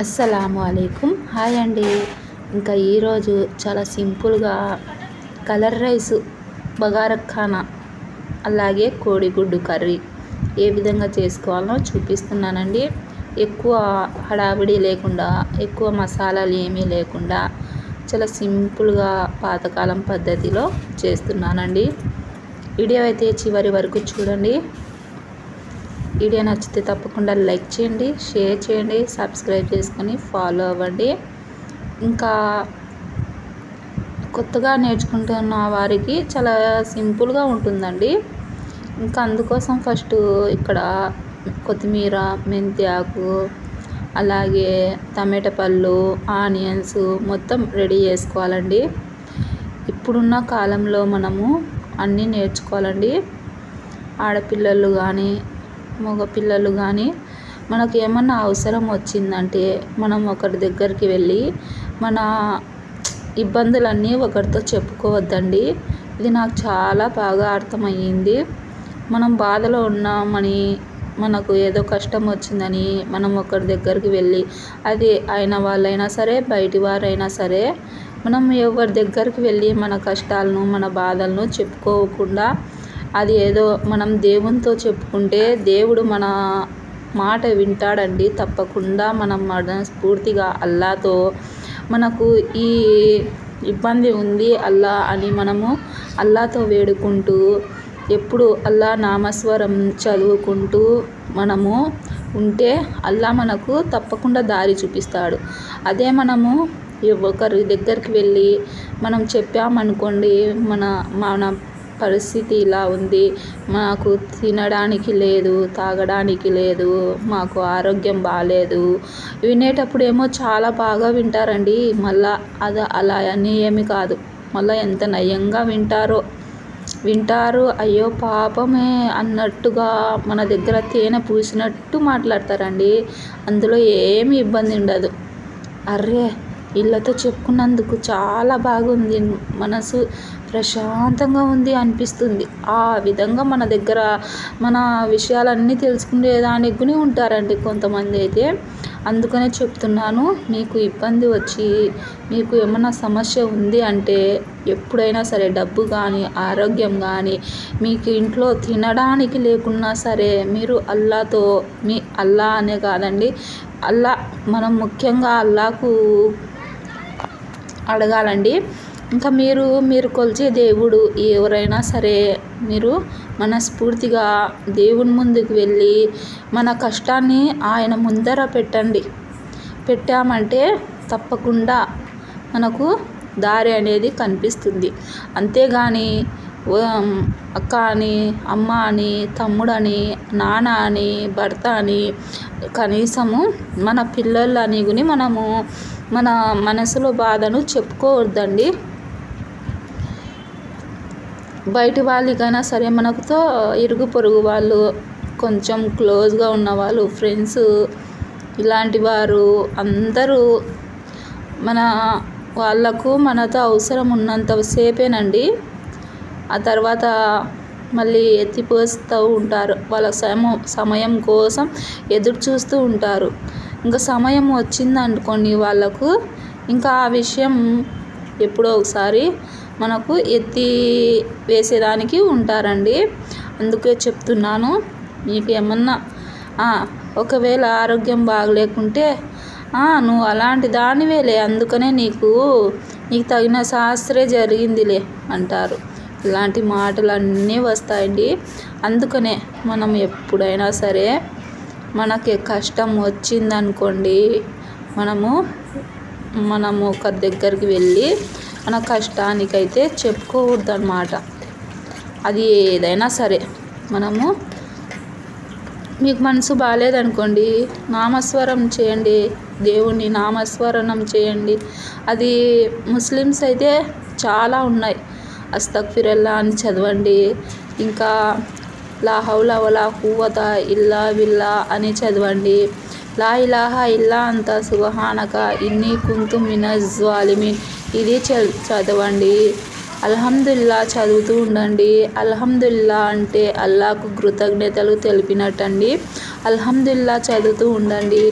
అస్సలాము అలైకుం. హాయ్ అండి. ఇంకా ఈరోజు చాలా సింపుల్గా కలర్ రైస్, బగారా ఖానా, అలాగే కోడిగుడ్డు కర్రీ ఏ విధంగా చేసుకోవాలో చూపిస్తున్నానండి. ఎక్కువ హడావిడి లేకుండా, ఎక్కువ మసాలాలు ఏమీ లేకుండా చాలా సింపుల్గా పాతకాలం పద్ధతిలో చేస్తున్నానండి. వీడియో అయితే చివరి వరకు చూడండి. వీడియో నచ్చితే తప్పకుండా లైక్ చేయండి, షేర్ చేయండి, సబ్స్క్రైబ్ చేసుకొని ఫాలో అవ్వండి. ఇంకా కొత్తగా నేర్చుకుంటున్న వారికి చాలా సింపుల్గా ఉంటుందండి. ఇంకా అందుకోసం ఫస్ట్ ఇక్కడ కొత్తిమీర, మెంతి ఆకు, అలాగే టమాటా పళ్ళు, ఆనియన్స్ మొత్తం రెడీ చేసుకోవాలండి. ఇప్పుడున్న కాలంలో మనము అన్నీ నేర్చుకోవాలండి. ఆడపిల్లలు కానీ మగపిల్లలు కానీ మనకు ఏమన్నా అవసరం వచ్చిందంటే మనం ఒకరి దగ్గరికి వెళ్ళి మన ఇబ్బందులన్నీ ఒకరితో చెప్పుకోవద్దండి. ఇది నాకు చాలా బాగా అర్థమయ్యింది. మనం బాధలో ఉన్నామని, మనకు ఏదో కష్టం వచ్చిందని మనం ఒకరి దగ్గరికి వెళ్ళి, అది అయిన వాళ్ళైనా సరే బయటి వారైనా సరే, మనం ఎవరి దగ్గరికి వెళ్ళి మన కష్టాలను, మన బాధలను చెప్పుకోకుండా, అది ఏదో మనం దేవునితో చెప్పుకుంటే దేవుడు మన మాట వింటాడండి. తప్పకుండా మనం మనస్ఫూర్తిగా అల్లాతో మనకు ఈ ఇబ్బంది ఉంది అల్లా అని మనము అల్లాతో వేడుకుంటూ, ఎప్పుడు అల్లా నామస్వరం చదువుకుంటూ మనము ఉంటే అల్లా మనకు తప్పకుండా దారి చూపిస్తాడు. అదే మనము ఒకరి దగ్గరికి వెళ్ళి మనం చెప్పామనుకోండి, మన పరిస్థితి ఇలా ఉంది, మాకు తినడానికి లేదు, తాగడానికి లేదు, మాకు ఆరోగ్యం బాగాలేదు, వినేటప్పుడు ఏమో చాలా బాగా వింటారండి. మళ్ళా అలా అని ఏమి కాదు, మళ్ళీ ఎంత నయంగా వింటారు. అయ్యో పాపమే అన్నట్టుగా మన దగ్గర తేనె పూసినట్టు మాట్లాడతారండి. అందులో ఏమి ఇబ్బంది ఉండదు. అర్రే వీళ్ళతో చెప్పుకున్నందుకు చాలా బాగుంది, మనసు ప్రశాంతంగా ఉంది అనిపిస్తుంది. ఆ విధంగా మన దగ్గర మన విషయాలన్నీ తెలుసుకునేదానికి కూడా ఉంటారండి కొంతమంది అయితే. అందుకనే చెప్తున్నాను, మీకు ఇబ్బంది వచ్చి మీకు ఏమన్నా సమస్య ఉంది అంటే ఎప్పుడైనా సరే డబ్బు కానీ, ఆరోగ్యం కానీ, మీకు ఇంట్లో తినడానికి లేకున్నా సరే మీరు అల్లాతో, మీ అల్లా అనే కాదండి, అల్లా మనం ముఖ్యంగా అల్లాకు అడగాలండి. ఇంకా మీరు కొలిచే దేవుడు ఎవరైనా సరే మీరు మనస్ఫూర్తిగా దేవుని ముందుకు వెళ్ళి మన కష్టాన్ని ఆయన ముందర పెట్టామంటే తప్పకుండా మనకు దారి అనేది కనిపిస్తుంది. అంతేగాని అక్క అని, అమ్మ అని, తమ్ముడని, నాన్న అని, భర్త అని, కనీసము మన పిల్లలని గుని మనము మన మనసులో బాధను చెప్పుకోవద్దండి. బయటి వాళ్ళకైనా సరే, మనకుతో ఇరుగు పొరుగు వాళ్ళు, కొంచెం క్లోజ్గా ఉన్నవాళ్ళు, ఫ్రెండ్స్, ఇలాంటి వారు అందరూ మన వాళ్ళకు మనతో అవసరం ఉన్నంత సేపేనండి. ఆ తర్వాత మళ్ళీ ఎత్తిపోస్తూ ఉంటారు. వాళ్ళ సమయం కోసం ఎదురు చూస్తూ ఉంటారు. ఇంకా సమయం వచ్చిందనుకోండి వాళ్ళకు, ఇంకా ఆ విషయం ఎప్పుడో ఒకసారి మనకు ఎత్తి వేసేదానికి ఉంటారండి. అందుకే చెప్తున్నాను, మీకు ఏమన్నా ఒకవేళ ఆరోగ్యం బాగలేకుంటే నువ్వు అలాంటి దానివేలే, అందుకనే నీకు తగిన శాస్త్రే జరిగిందిలే అంటారు. ఇలాంటి మాటలన్నీ వస్తాయండి. అందుకనే మనం ఎప్పుడైనా సరే మనకి కష్టం వచ్చిందనుకోండి, మనము ఒకరి దగ్గరికి వెళ్ళి మన కష్టానికైతే చెప్పుకోకూడదు అన్నమాట. అది ఏదైనా సరే, మీకు మనసు బాగాలేదనుకోండి, నామస్వరం చేయండి, దేవుని నామస్మరణం చేయండి. అది ముస్లిమ్స్ అయితే చాలా ఉన్నాయి. అస్తగ్ఫిరుల్లా అని చదవండి. ఇంకా లా హౌలా వలా కువ్వత ఇల్లా బిల్లా అని చదవండి. లా ఇలాహా ఇల్లా అంత సుబ్హానక ఇన్నీ కుంతు మినజ్ జాలిమీన్ ఇది చదవండి. అల్హమ్దుల్లా చదువుతూ ఉండండి. అల్హమ్దుల్లా అంటే అల్లాకు కృతజ్ఞతలు తెలిపినట్టండి. అల్హమ్దుల్లా చదువుతూ ఉండండి,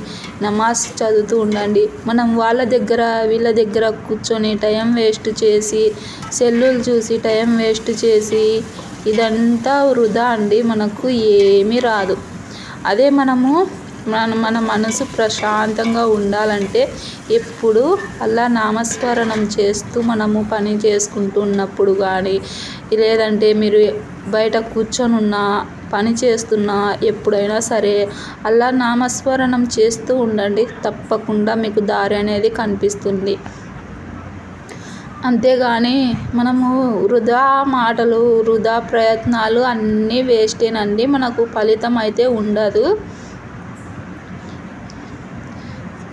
నమాజ్ చదువుతూ ఉండండి. మనం వాళ్ళ దగ్గర వీళ్ళ దగ్గర కూర్చొని టైం వేస్ట్ చేసి, సెల్లులు చూసి టైం వేస్ట్ చేసి ఇదంతా వృధా అండి. మనకు ఏమీ రాదు. అదే మన మనసు ప్రశాంతంగా ఉండాలంటే ఎప్పుడు అల్లా నామస్మరణం చేస్తూ మనము పని చేసుకుంటున్నప్పుడు కానీ, లేదంటే మీరు బయట కూర్చొని ఉన్నా, పని చేస్తున్నా, ఎప్పుడైనా సరే అల్లా నామస్మరణం చేస్తూ ఉండండి. తప్పకుండా మీకు దారి అనేది కనిపిస్తుంది. అంతేగాని మనము వృధా మాటలు, వృధా ప్రయత్నాలు అన్నీ వేస్టేనండి. మనకు ఫలితం అయితే ఉండదు.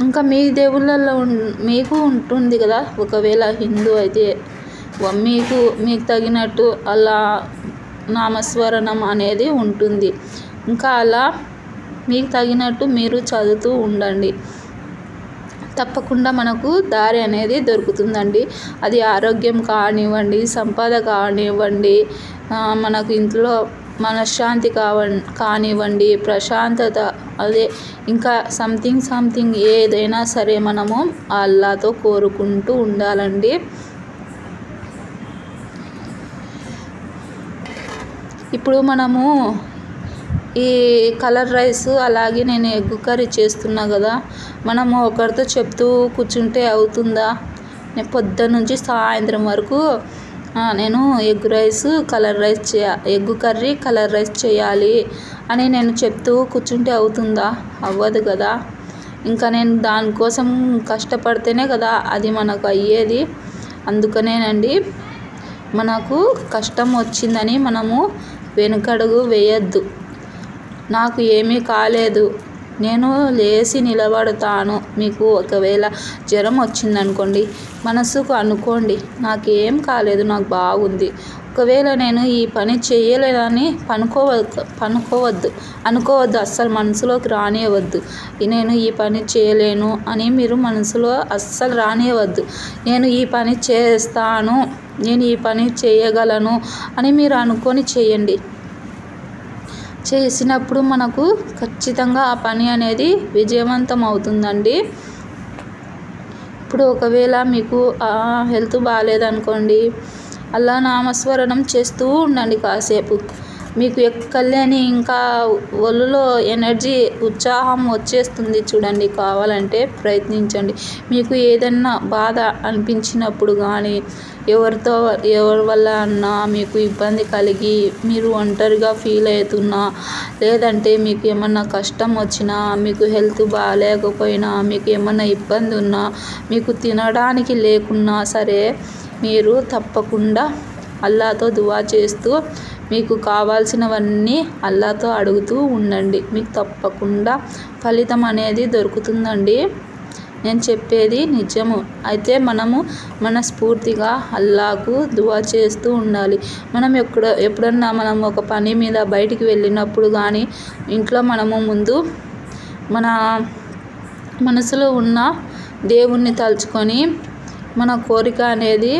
ఇంకా మీ దేవుళ్ళల్లో మీకు ఉంటుంది కదా. ఒకవేళ హిందూ అయితే మీకు తగినట్టు అలా నామస్మరణం అనేది ఉంటుంది. ఇంకా అలా మీకు తగినట్టు మీరు చదువుతూ ఉండండి. తప్పకుండా మనకు దారి అనేది దొరుకుతుందండి. అది ఆరోగ్యం కానివ్వండి, సంపద కానివ్వండి, మనకు ఇంట్లో మనశ్శాంతి కానివ్వండి, ప్రశాంతత, అదే ఇంకా సంథింగ్ ఏదైనా సరే మనము అల్లాతో కోరుకుంటూ ఉండాలండి. ఇప్పుడు మనము ఈ కలర్ రైస్, అలాగే నేను ఎగ్ కర్రీ చేస్తున్నా కదా, మనము ఒకరితో చెప్తూ కూర్చుంటే అవుతుందా? నేను పొద్దున్న నుంచి సాయంత్రం వరకు నేను ఎగ్ కర్రీ కలర్ రైస్ చేయాలి అని నేను చెప్తూ కూర్చుంటే అవుతుందా? అవ్వదు కదా. ఇంకా నేను దానికోసం కష్టపడితేనే కదా అది మనకు అయ్యేది. అందుకనేనండి, మనకు కష్టం వచ్చిందని మనము వెనుకడుగు వేయద్దు. నాకు ఏమీ కాలేదు, నేను లేచి నిలబడతాను. మీకు ఒకవేళ జ్వరం వచ్చిందనుకోండి, మనసుకు అనుకోండి, నాకేం కాలేదు, నాకు బాగుంది. ఒకవేళ నేను ఈ పని చేయలేదని అనుకోవద్దు, అస్సలు మనసులోకి రానివ్వద్దు. నేను ఈ పని చేయలేను అని మీరు మనసులో అస్సలు రానివ్వద్దు. నేను ఈ పని చేస్తాను, నేను ఈ పని చేయగలను అని మీరు అనుకొని చేయండి. చేసినప్పుడు మనకు ఖచ్చితంగా ఆ పని అనేది విజయవంతం అవుతుందండి. ఇప్పుడు ఒకవేళ మీకు హెల్త్ బాగాలేదనుకోండి, అల్లా నామస్మరణం చేస్తూ ఉండండి కాసేపు. మీకు ఎక్కలేని ఇంకా ఒళ్ళులో ఎనర్జీ, ఉత్సాహం వచ్చేస్తుంది చూడండి. కావాలంటే ప్రయత్నించండి. మీకు ఏదన్నా బాధ అనిపించినప్పుడు కానీ, ఎవరి వల్ల అన్నా మీకు ఇబ్బంది కలిగి మీరు ఒంటరిగా ఫీల్ అవుతున్నా, లేదంటే మీకు ఏమన్నా కష్టం వచ్చినా, మీకు హెల్త్ బాగాలేకపోయినా, మీకు ఏమన్నా ఇబ్బంది ఉన్నా, మీకు తినడానికి లేకున్నా సరే, మీరు తప్పకుండా అల్లాతో దువా చేస్తూ మీకు కావాల్సినవన్నీ అల్లాతో అడుగుతూ ఉండండి. మీకు తప్పకుండా ఫలితం అనేది దొరుకుతుందండి. నేను చెప్పేది నిజము. అయితే మనము మనస్ఫూర్తిగా అల్లాకు దువా చేస్తూ ఉండాలి. మనం ఎప్పుడన్నా మనం ఒక పని మీద బయటికి వెళ్ళినప్పుడు కానీ, ఇంట్లో మనము ముందు మన మనసులో ఉన్న దేవుణ్ణి తలుచుకొని మన కోరిక అనేది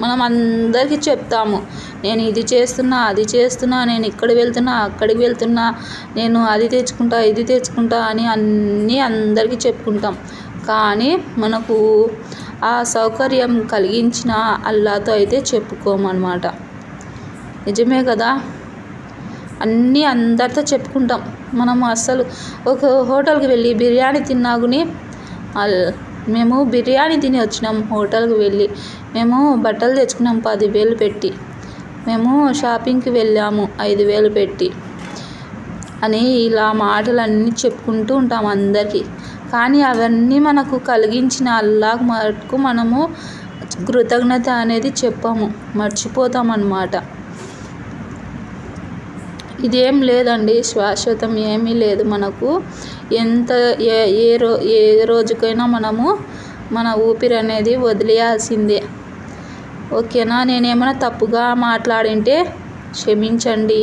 మనం అందరికీ చెప్తాము. నేను ఇది చేస్తున్నా, అది చేస్తున్నా, నేను ఇక్కడికి వెళ్తున్నా, అక్కడికి వెళ్తున్నా, నేను అది తెచ్చుకుంటా, ఇది తెచ్చుకుంటా అని అన్నీ అందరికీ చెప్పుకుంటాం. కానీ మనకు ఆ సౌకర్యం కలిగించిన అల్లాతో అయితే చెప్పుకోమన్నమాట. నిజమే కదా. అన్నీ అందరితో చెప్పుకుంటాం. మనము అస్సలు ఒక హోటల్కి వెళ్ళి బిర్యానీ తిన్నాగుని, మేము బిర్యానీ తిని వచ్చినాం, హోటల్కి వెళ్ళి మేము బట్టలు తెచ్చుకున్నాం 10,000 పెట్టి, మేము షాపింగ్కి వెళ్ళాము 5,000 పెట్టి అని ఇలా మాటలన్నీ చెప్పుకుంటూ ఉంటాం అందరికీ. కానీ అవన్నీ మనకు కలిగించిన అల్లాహ్ మటుకు మనము కృతజ్ఞత అనేది చెప్పము, మర్చిపోతామన్నమాట. ఇదేం లేదండి, శాశ్వతం ఏమీ లేదు మనకు. ఏ రోజుకైనా మనము మన ఊపిరి అనేది వదిలేయాల్సిందే. ఓకేనా. నేనేమైనా తప్పుగా మాట్లాడింటే క్షమించండి.